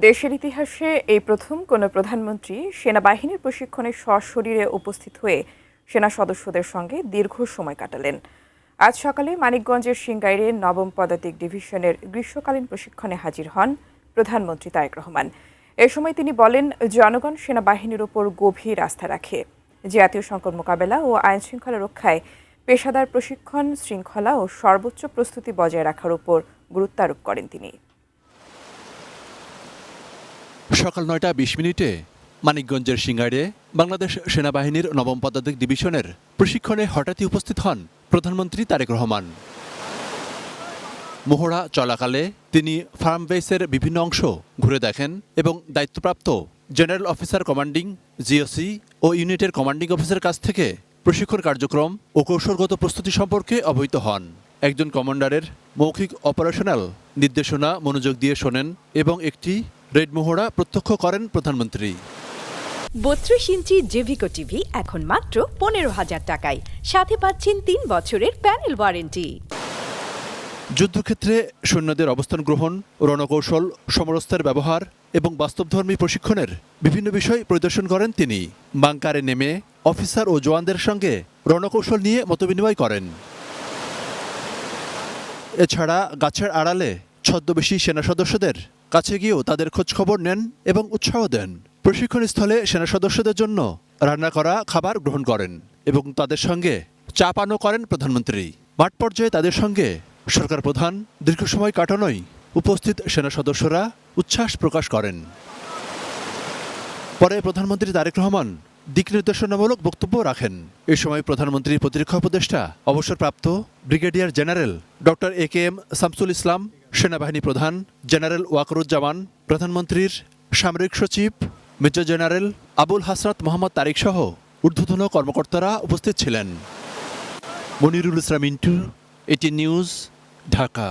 দেশের ইতিহাসে এই প্রথম কোনো প্রধানমন্ত্রী সেনাবাহিনীর প্রশিক্ষণে সশরীরে উপস্থিত হয়ে সেনা সদস্যদের সঙ্গে দীর্ঘ সময় কাটালেন। আজ সকালে মানিকগঞ্জের সিংগাইরে নবম পদাতিক ডিভিশনের গ্রীষ্মকালীন প্রশিক্ষণে হাজির হন প্রধানমন্ত্রী তারেক রহমান। এ সময় তিনি বলেন, জনগণ সেনাবাহিনীর ওপর গভীর আস্থা রাখে। জাতীয় সংকট মোকাবেলা ও আইন শৃঙ্খলা রক্ষায় পেশাদার প্রশিক্ষণ, শৃঙ্খলা ও সর্বোচ্চ প্রস্তুতি বজায় রাখার উপর গুরুত্ব আরোপ করেন তিনি। সকাল 9:20 মানিকগঞ্জের সিংগাইরে বাংলাদেশ সেনাবাহিনীর নবম পদাতিক ডিভিশনের প্রশিক্ষণে হঠাৎই উপস্থিত হন প্রধানমন্ত্রী তারেক রহমান। মহড়া চলাকালে তিনি ফার্ম বেসের বিভিন্ন অংশ ঘুরে দেখেন এবং দায়িত্বপ্রাপ্ত জেনারেল অফিসার কমান্ডিং, জিওসি ও ইউনিটের কমান্ডিং অফিসারের কাছ থেকে প্রশিক্ষণ কার্যক্রম ও কৌশলগত প্রস্তুতি সম্পর্কে অবহিত হন। একজন কমান্ডারের মৌখিক অপারেশনাল নির্দেশনা মনোযোগ দিয়ে শোনেন এবং একটি রেড মহড়া প্রত্যক্ষ করেন প্রধানমন্ত্রী। 32 ইঞ্চি জেভিকো টিভি এখন মাত্র 15,000 টাকায়, সাথে পাচ্ছেন 3 বছরের প্যানেল ওয়ারেন্টি। যুদ্ধক্ষেত্রে সৈন্যদের অবস্থান গ্রহণ, রণকৌশল, সমরাস্ত্রের ব্যবহার এবং বাস্তবধর্মী প্রশিক্ষণের বিভিন্ন বিষয় পরিদর্শন করেন তিনি। বাংকারে নেমে অফিসার ও জওয়ানদের সঙ্গে রণকৌশল নিয়ে মতবিনিময় করেন। এছাড়া গাছের আড়ালে ছদ্মবেশী সেনা সদস্যদের কাছে গিয়েও তাদের খোঁজখবর নেন এবং উৎসাহ দেন। প্রশিক্ষণস্থলে সেনা সদস্যদের জন্য রান্না করা খাবার গ্রহণ করেন এবং তাদের সঙ্গে চা পানও করেন প্রধানমন্ত্রী। মাঠ পর্যায়ে তাদের সঙ্গে সরকার প্রধান দীর্ঘ সময় কাটানোয় উপস্থিত সেনা সদস্যরা উচ্ছ্বাস প্রকাশ করেন। পরে প্রধানমন্ত্রী তারেক রহমান দিক নির্দেশনামূলক বক্তব্য রাখেন। এ সময় প্রধানমন্ত্রীর প্রতিরক্ষা উপদেষ্টা অবসরপ্রাপ্ত brigadier general doctor AKM Shamsul Islam, সেনাবাহিনী প্রধান জেনারেল ওয়াকরুজ্জামান, প্রধানমন্ত্রীর সামরিক সচিব মেজর জেনারেল আবুল হাসনাত মোহাম্মদ তারিক সহ ঊর্ধ্বতন কর্মকর্তারা উপস্থিত ছিলেন। Monirul Islam Mintu, ATN news, Dhaka.